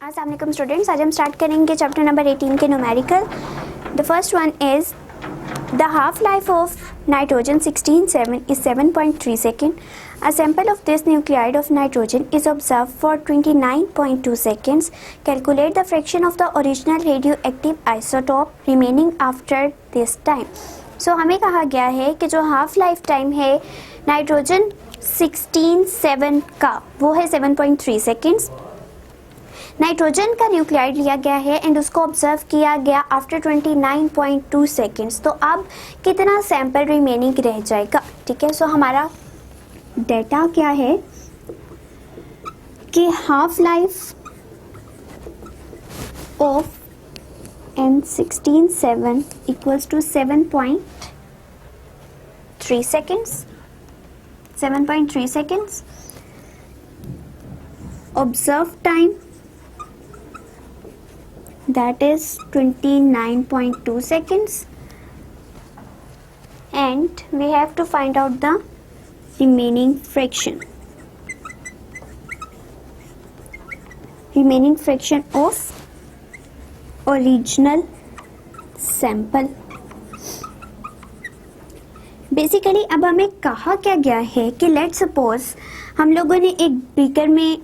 अस्सलाम वालेकुम स्टूडेंट्स, आज हम स्टार्ट करेंगे चैप्टर नंबर 18 के numerical. The first one is the half life of nitrogen 16(7) is 7.3 seconds. A sample of this nuclide of nitrogen is observed for 29.2 seconds. Calculate the fraction of the original radioactive isotope remaining after this time. So हमें कहा गया है कि जो half life time है nitrogen 16(7) का वो है 7.3 सेकेंड्स। नाइट्रोजन का न्यूक्लियाइड लिया गया है एंड उसको ऑब्जर्व किया गया आफ्टर 29.2 सेकेंड्स। तो अब कितना सैंपल रिमेनिंग रह जाएगा, ठीक है। सो हमारा डेटा क्या है कि half life of N16(7) equals to 7.3 seconds. 7.3 seconds. Observe time that is 29.2 seconds, and we have to find out the remaining fraction of original sample। Basically अब हमें कहा क्या गया है कि लेट सपोज हम लोगों ने एक बीकर में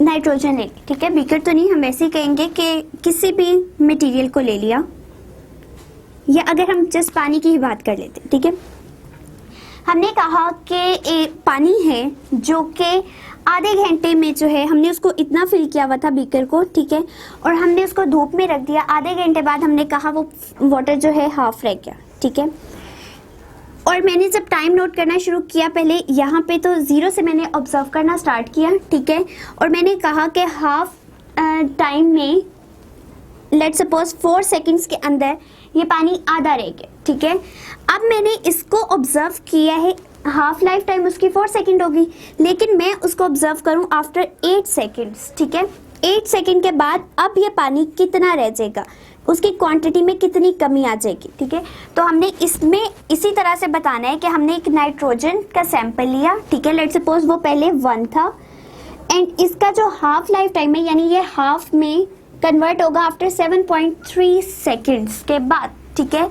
नाइट्रोजन ले, ठीक है। बीकर तो नहीं, हम ऐसे ही कहेंगे कि किसी भी मटेरियल को ले लिया, या अगर हम जस्ट पानी की ही बात कर लेते, ठीक है। हमने कहा कि पानी है जो कि आधे घंटे में जो है हमने उसको इतना फिल किया हुआ था बीकर को, ठीक है, और हमने उसको धूप में रख दिया। आधे घंटे बाद हमने कहा वो वाटर जो है हाफ रह गया, ठीक है। और मैंने जब टाइम नोट करना शुरू किया, पहले यहाँ पे तो 0 से मैंने ऑब्जर्व करना स्टार्ट किया, ठीक है, और मैंने कहा कि हाफ टाइम में लेट सपोज 4 सेकंड्स के अंदर ये पानी आधा रह गया, ठीक है। अब मैंने इसको ऑब्जर्व किया है, हाफ लाइफ टाइम उसकी 4 सेकंड होगी, लेकिन मैं उसको ऑब्जर्व करूँ आफ्टर 8 सेकंड्स, ठीक है। 8 सेकंड के बाद अब ये पानी कितना रह जाएगा, उसकी क्वांटिटी में कितनी कमी आ जाएगी, ठीक है। तो हमने इसमें इसी तरह से बताना है कि हमने एक नाइट्रोजन का सैंपल लिया, ठीक है। लेट सपोज वो पहले 1 था एंड इसका जो हाफ लाइफ टाइम है यानी ये हाफ में कन्वर्ट होगा आफ्टर 7.3 सेकेंड्स के बाद, ठीक है।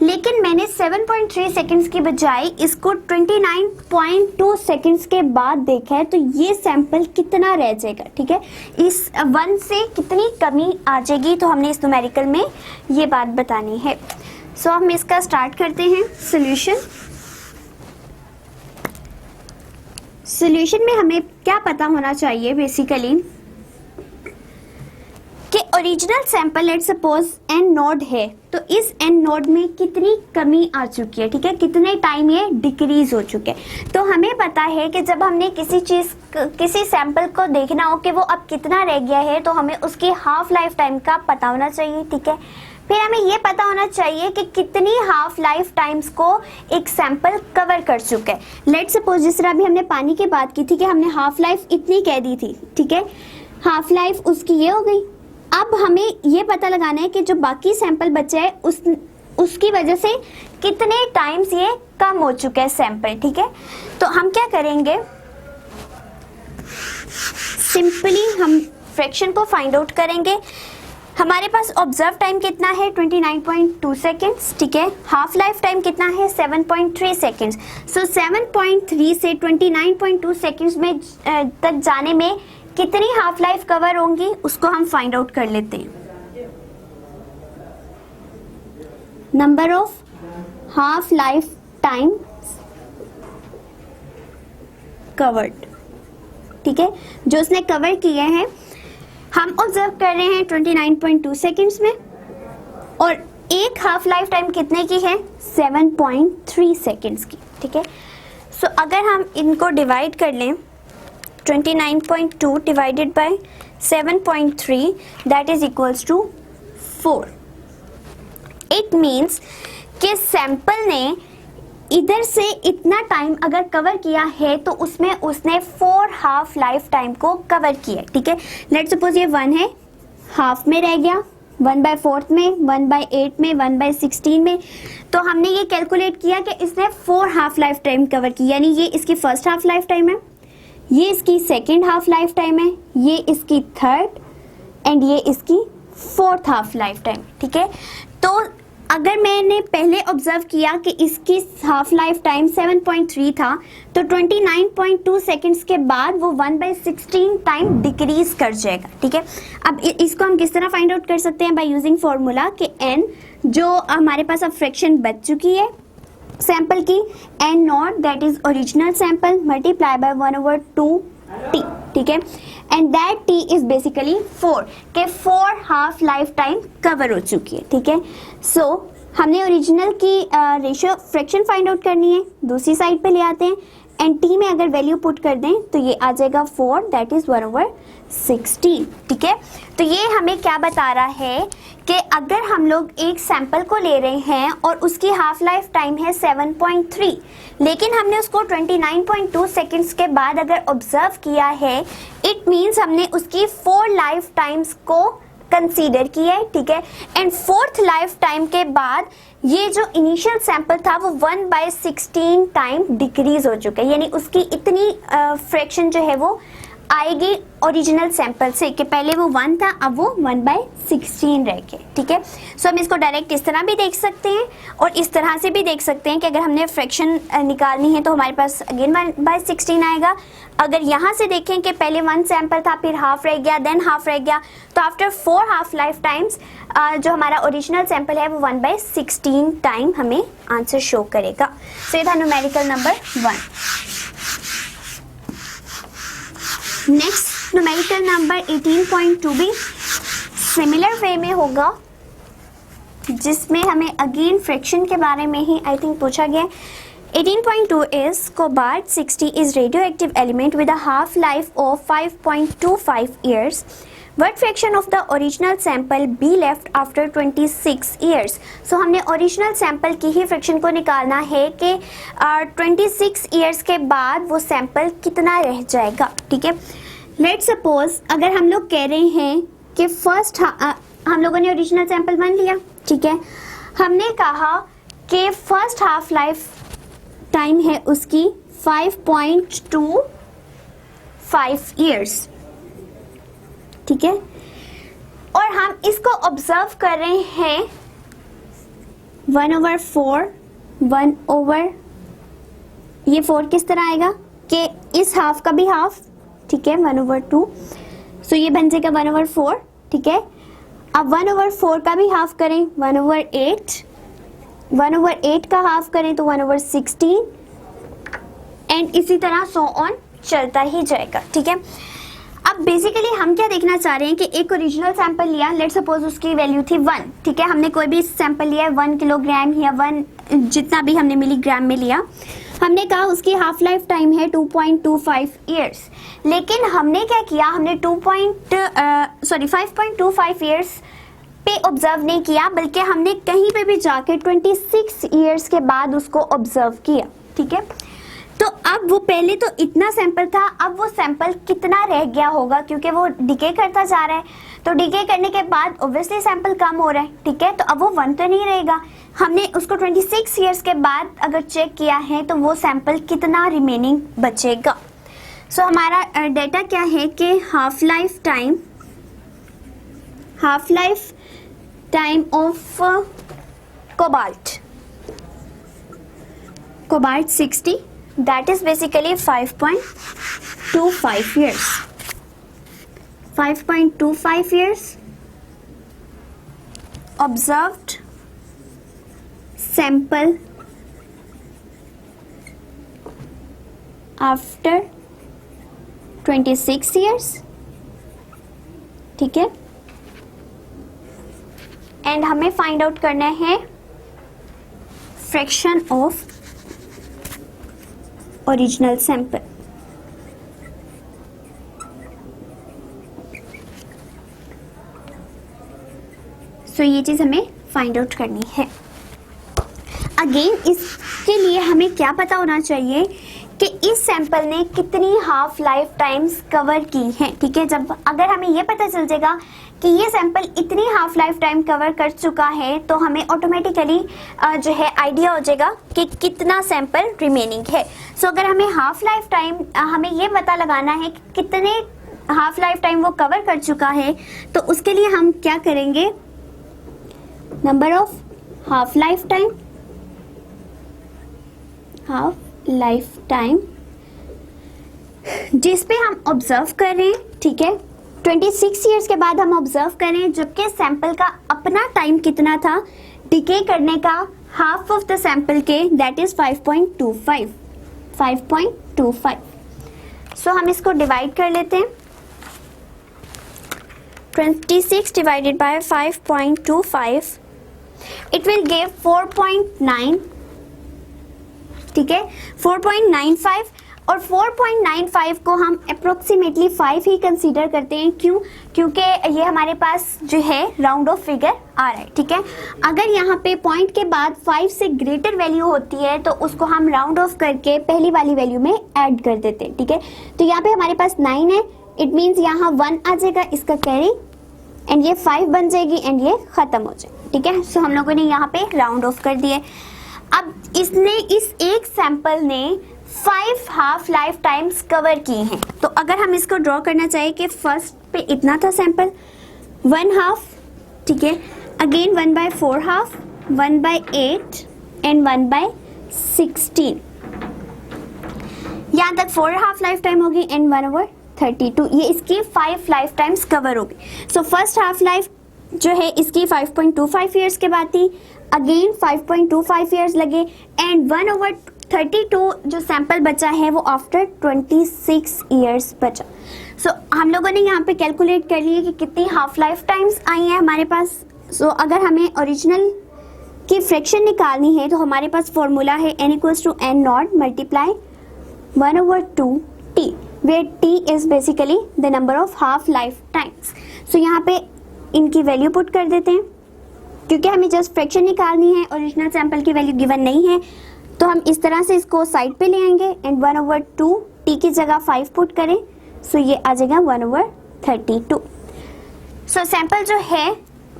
लेकिन मैंने 7.3 सेकेंड्स की बजाय इसको 29.2 सेकेंड्स के बाद देखा है, तो ये सैंपल कितना रह जाएगा, ठीक है। इस 1 से कितनी कमी आ जाएगी, तो हमने इस न्यूमेरिकल में ये बात बतानी है। सो हम इसका स्टार्ट करते हैं सॉल्यूशन में हमें क्या पता होना चाहिए बेसिकली कि original sample let suppose n node है, तो इस n नोड में कितनी कमी आ चुकी है, ठीक है, कितने टाइम ये डिक्रीज हो चुके हैं। तो हमें पता है कि जब हमने किसी सैंपल को देखना हो कि वो अब कितना रह गया है, तो हमें उसकी हाफ लाइफ टाइम का पता होना चाहिए, ठीक है। फिर हमें ये पता होना चाहिए कि कितनी हाफ लाइफ टाइम्स को एक सैंपल कवर कर चुका है। लेट सपोज जिस तरह भी हमने पानी की बात की थी कि हमने हाफ लाइफ इतनी कह दी थी, ठीक है, हाफ लाइफ उसकी ये हो गई। अब हमें ये पता लगाना है कि जो बाकी सैंपल बचे है उसकी वजह से कितने टाइम्स ये कम हो चुका है सैंपल, ठीक है। तो हम क्या करेंगे, सिंपली हम फ्रैक्शन को फाइंड आउट करेंगे। हमारे पास ऑब्जर्व टाइम कितना है 29.2 सेकेंड्स, ठीक है। हाफ लाइफ टाइम कितना है 7.3 सेकेंड्स। सो 7.3 से 29.2 सेकेंड्स में तक जाने में कितनी हाफ लाइफ कवर होंगी उसको हम फाइंड आउट कर लेते हैं। Number of half life time covered, ठीक है, जो उसने कवर किए हैं हम ऑब्जर्व कर रहे हैं 29.2 सेकेंड्स में, और एक हाफ लाइफ टाइम कितने की है 7.3 सेकेंड्स की, ठीक है। सो अगर हम इनको डिवाइड कर लें 29.2 divided by 7.3 that is equals to 4। It means कि सैंपल ने इधर से इतना टाइम अगर कवर किया है तो उसमें उसने 4 हाफ लाइफ टाइम को कवर किया, ठीक है। लेट सपोज ये 1 है, हाफ में रह गया, 1/4 में, 1/8 में, 1/16 में। तो हमने ये कैलकुलेट किया कि इसने 4 हाफ लाइफ टाइम कवर की, यानी ये इसकी फर्स्ट हाफ लाइफ टाइम है, ये इसकी सेकेंड हाफ लाइफ टाइम है, ये इसकी थर्ड एंड ये इसकी 4th हाफ लाइफ टाइम, ठीक है। तो अगर मैंने पहले ऑब्जर्व किया कि इसकी हाफ लाइफ टाइम 7.3 था, तो 29.2 सेकेंड्स के बाद वो 1/16 टाइम डिक्रीज कर जाएगा, ठीक है। अब इसको हम किस तरह फाइंड आउट कर सकते हैं? बाय यूजिंग फॉर्मूला कि n जो हमारे पास अब फ्रैक्शन बच चुकी है सैंपल की, n not that is original sample multiply by 1/2t, ठीक है। And that t is basically 4 के 4 हाफ लाइफ टाइम कवर हो चुकी है, ठीक है। सो हमने ओरिजिनल की रेशियो फ्रैक्शन फाइंड आउट करनी है, दूसरी साइड पे ले आते हैं एंड t में अगर वैल्यू पुट कर दें तो ये आ जाएगा 4 दैट इज 1/16, ठीक है। तो ये हमें क्या बता रहा है कि अगर हम लोग एक सैंपल को ले रहे हैं और उसकी हाफ लाइफ टाइम है 7.3, लेकिन हमने उसको 29.2 सेकेंड्स के बाद अगर ऑब्जर्व किया है, इट मीन्स हमने उसकी 4 लाइफ टाइम्स को कंसीडर किया है, ठीक है। एंड 4th लाइफ टाइम के बाद ये जो इनिशियल सैंपल था वो 1/16 टाइम डिक्रीज हो चुका है, यानी उसकी इतनी फ्रैक्शन जो है वो आएगी ओरिजिनल सैंपल से कि पहले वो 1 था, अब वो 1/16 रह गया, ठीक है। सो हम इसको डायरेक्ट इस तरह भी देख सकते हैं और इस तरह से भी देख सकते हैं कि अगर हमने फ्रैक्शन निकालनी है तो हमारे पास अगेन 1/16 आएगा। अगर यहाँ से देखें कि पहले 1 सैंपल था, फिर हाफ रह गया, देन हाफ रह गया, तो आफ्टर 4 हाफ लाइफ टाइम्स जो हमारा ओरिजिनल सैंपल है वो 1/16 टाइम हमें आंसर शो करेगा। सो ये था numerical number 1। Next numerical number 18.2 भी सिमिलर वे में होगा, जिसमें हमें अगेन फ्रैक्शन के बारे में ही आई थिंक पूछा गया। 18.2 is cobalt 60 is radioactive element with a half life of 5.25 years. What fraction of the original sample be left after 26 years? So हमने ओरिजिनल सैंपल की ही फ्रैक्शन को निकालना है कि 26 ईयर्स के बाद वो सैंपल कितना रह जाएगा, ठीक है। लेट्स सपोज अगर हम लोग कह रहे हैं कि हम लोगों ने ओरिजिनल सैंपल 1 लिया, ठीक है। हमने कहा कि फर्स्ट हाफ लाइफ टाइम है उसकी 5.25 ईयर्स, ठीक है। और हम इसको ऑब्जर्व कर रहे हैं 1/4, 1/, ये 4 किस तरह आएगा कि इस हाफ का भी हाफ, ठीक है, 1/2, सो ये बन जाएगा 1/4, ठीक है। अब 1/4 का भी हाफ करें 1/8, 1/8 का हाफ करें तो 1/16 एंड इसी तरह सो ऑन चलता ही जाएगा, ठीक है। अब बेसिकली हम क्या देखना चाह रहे हैं कि एक ओरिजिनल सैंपल लिया, लेट सपोज उसकी वैल्यू थी 1, ठीक है। हमने कोई भी सैंपल लिया 1 किलोग्राम या 1 जितना भी हमने मिलीग्राम में लिया, हमने कहा उसकी हाफ लाइफ टाइम है 2.25 ईयर्स, लेकिन हमने क्या किया, हमने 5.25 ईयर्स पे ऑब्जर्व नहीं किया, बल्कि हमने कहीं पे भी जाके 26 ईयर्स के बाद उसको ऑब्जर्व किया, ठीक है। तो अब वो पहले तो इतना सैंपल था, अब वो सैंपल कितना रह गया होगा, क्योंकि वो डिके करता जा रहा है, तो डिके करने के बाद ऑब्वियसली सैंपल कम हो रहा है, ठीक है। तो अब वो 1 तो नहीं रहेगा, हमने उसको 26 ईयर्स के बाद अगर चेक किया है तो वो सैंपल कितना रिमेनिंग बचेगा। सो हमारा डेटा क्या है कि half life time of cobalt 60, that is basically 5.25 years. 5.25 years observed sample after 26 years, ठीक है। एंड हमें फाइंड आउट करना है फ्रैक्शन ऑफ ओरिजिनल सैंपल। सो ये चीज हमें फाइंड आउट करनी है। अगेन इसके लिए हमें क्या पता होना चाहिए कि इस सैंपल ने कितनी हाफ लाइफ टाइम्स कवर की हैं, ठीक है। जब अगर हमें ये पता चल जाएगा कि ये सैंपल इतनी हाफ लाइफ टाइम कवर कर चुका है, तो हमें ऑटोमेटिकली जो है आइडिया हो जाएगा कि कितना सैंपल रिमेनिंग है। सो अगर हमें हाफ लाइफ टाइम हमें ये पता लगाना है कि कितने हाफ लाइफ टाइम वो कवर कर चुका है, तो उसके लिए हम क्या करेंगे, number of half life time जिस पे हम ऑब्जर्व कर रहे हैं, ठीक है, 26 ईयर्स के बाद हम ऑब्जर्व करें, जबकि सैंपल का अपना टाइम कितना था डिके करने का, हाफ ऑफ द सैंपल के, दैट इज 5.25. सो हम इसको डिवाइड कर लेते हैं, 26 divided by 5.25, it will give 4.9, ठीक है, 4.95, और 4.95 को हम अप्रोक्सीमेटली 5 ही कंसीडर करते हैं। क्यों? क्योंकि ये हमारे पास जो है राउंड ऑफ फिगर आ रहा है, ठीक है। अगर यहाँ पे पॉइंट के बाद 5 से ग्रेटर वैल्यू होती है तो उसको हम राउंड ऑफ करके पहली वाली वैल्यू में ऐड कर देते हैं, ठीक है। तो यहाँ पे हमारे पास 9 है, इट मीन्स यहाँ 1 आ जाएगा इसका कैरी, एंड ये 5 बन जाएगी एंड ये खत्म हो जाएगी, ठीक है। सो हम लोगों ने यहाँ पे राउंड ऑफ कर दिए। अब इसने इस एक सैंपल ने 5 हाफ लाइफ टाइम्स कवर किए हैं। तो अगर हम इसको ड्रॉ करना चाहें कि फर्स्ट पे इतना था सैंपल, 1 हाफ, ठीक है, अगेन 1/4 हाफ, 1/8 एंड 1/16, यहाँ तक 4 हाफ लाइफ टाइम होगी एंड 1/32, ये इसकी 5 लाइफ टाइम्स कवर होगी। सो फर्स्ट हाफ लाइफ जो है इसकी 5.25 ईयर्स के बाद थी, अगेन 5.25 ईयर्स लगे, एंड 1/32 जो सैंपल बचा है वो आफ्टर 26 ईयर्स बचा। सो हम लोगों ने यहाँ पे कैलकुलेट कर लिए कि कितनी हाफ लाइफ टाइम्स आई हैं हमारे पास। सो अगर हमें ओरिजिनल की फ्रैक्शन निकालनी है तो हमारे पास फॉर्मूला है n = n0 multiply 1/2t, where t is basically the number of half life times. सो यहाँ पे इनकी वैल्यू पुट कर देते हैं, क्योंकि हमें जस्ट फ्रैक्शन निकालनी है, ओरिजिनल सैंपल की वैल्यू गिवन नहीं है, तो हम इस तरह से इसको साइड पे ले आएंगे एंड 1/2 t की जगह 5 पुट करें, सो ये आ जाएगा 1/32। सो सैंपल जो है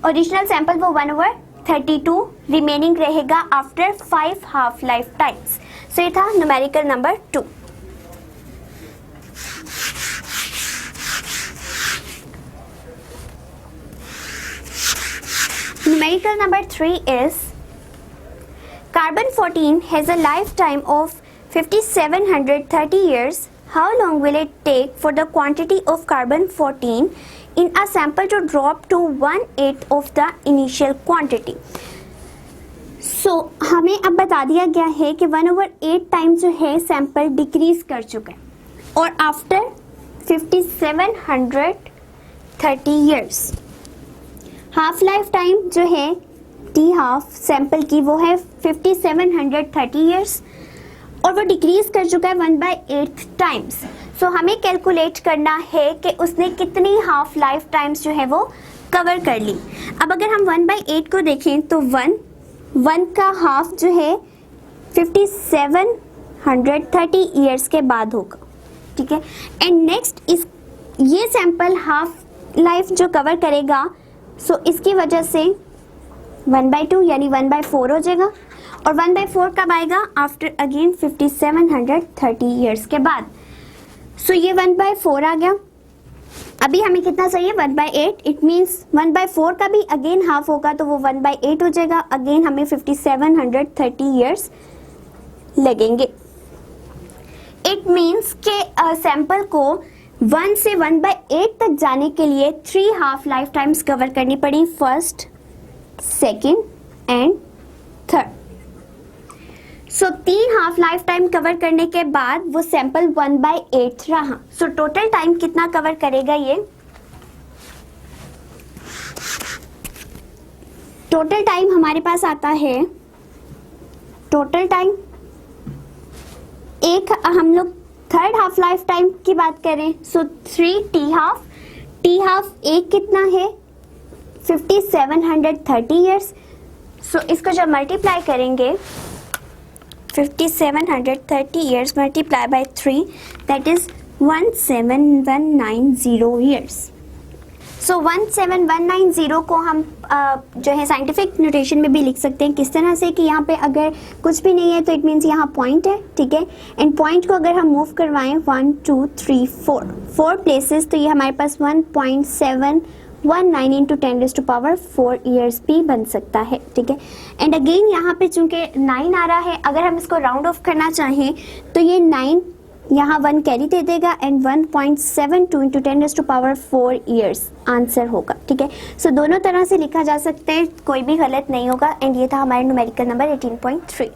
ओरिजिनल सैंपल वो 1/32 रिमेनिंग रहेगा आफ्टर 5 हाफ लाइफ टाइम्स। सो ये था numerical number 2। Numerical number 3 is carbon-14 has a lifetime of 5730 years. How long will it take for the quantity of carbon-14 in a sample to drop to 1/8 of the initial quantity? So हमें अब बता दिया गया है कि 1/8 time जो है sample decrease कर चुका है, और after 5730 years half life time जो है टी हाफ सैंपल की वो है 5730 ईयर्स, और वो डिक्रीज कर चुका है 1/8 टाइम्स। सो हमें कैलकुलेट करना है कि उसने कितनी हाफ लाइफ टाइम्स जो है वो कवर कर ली। अब अगर हम 1/8 को देखें तो 1 का हाफ जो है 5730 ईयर्स के बाद होगा, ठीक है। एंड नेक्स्ट ये सैंपल हाफ लाइफ जो कवर करेगा, सो इसकी वजह से 1/2 यानी 1/4 हो जाएगा, और 1/4 कब आएगा? आफ्टर अगेन 5730 ईयर्स के बाद। सो ये 1/4 आ गया। अभी हमें कितना चाहिए? 1/8। इट मीन्स 1/4 का भी अगेन हाफ होगा तो वो 1/8 हो जाएगा। अगेन हमें 5730 ईयर्स लगेंगे। इट मीन्स के सैंपल को 1 से 1/8 तक जाने के लिए 3 हाफ लाइफ टाइम्स कवर करनी पड़ी, first, second and third. So 3 half life time cover करने के बाद वो सैंपल 1/8 रहा। सो टोटल टाइम कितना कवर करेगा ये? टोटल टाइम हमारे पास आता है, टोटल टाइम एक हम लोग थर्ड हाफ लाइफ टाइम की बात करें, सो 3 टी हाफ एक कितना है? 5730 ईयर्स। सो इसको जब मल्टीप्लाई करेंगे 5730 years multiply by 3, that is 17190 years. So 17190 को हम जो है साइंटिफिक नोटेशन में भी लिख सकते हैं किस तरह से कि यहाँ पे अगर कुछ भी नहीं है तो इट मीन्स यहाँ पॉइंट है, ठीक है। एंड पॉइंट को अगर हम मूव करवाएं 1 2 3 4 प्लेसेस तो ये हमारे पास 1.719 इंटू 10⁴ ईयर्स भी बन सकता है, ठीक है। एंड अगेन यहाँ पे चूंकि 9 आ रहा है, अगर हम इसको राउंड ऑफ करना चाहें तो ये 9 यहाँ 1 कैरी दे देगा एंड 1.72 इंटू 10⁴ ईयर्स आंसर होगा, ठीक है। सो दोनों तरह से लिखा जा सकता है, कोई भी गलत नहीं होगा। एंड ये था हमारा न्यूमेरिकल नंबर 18.3।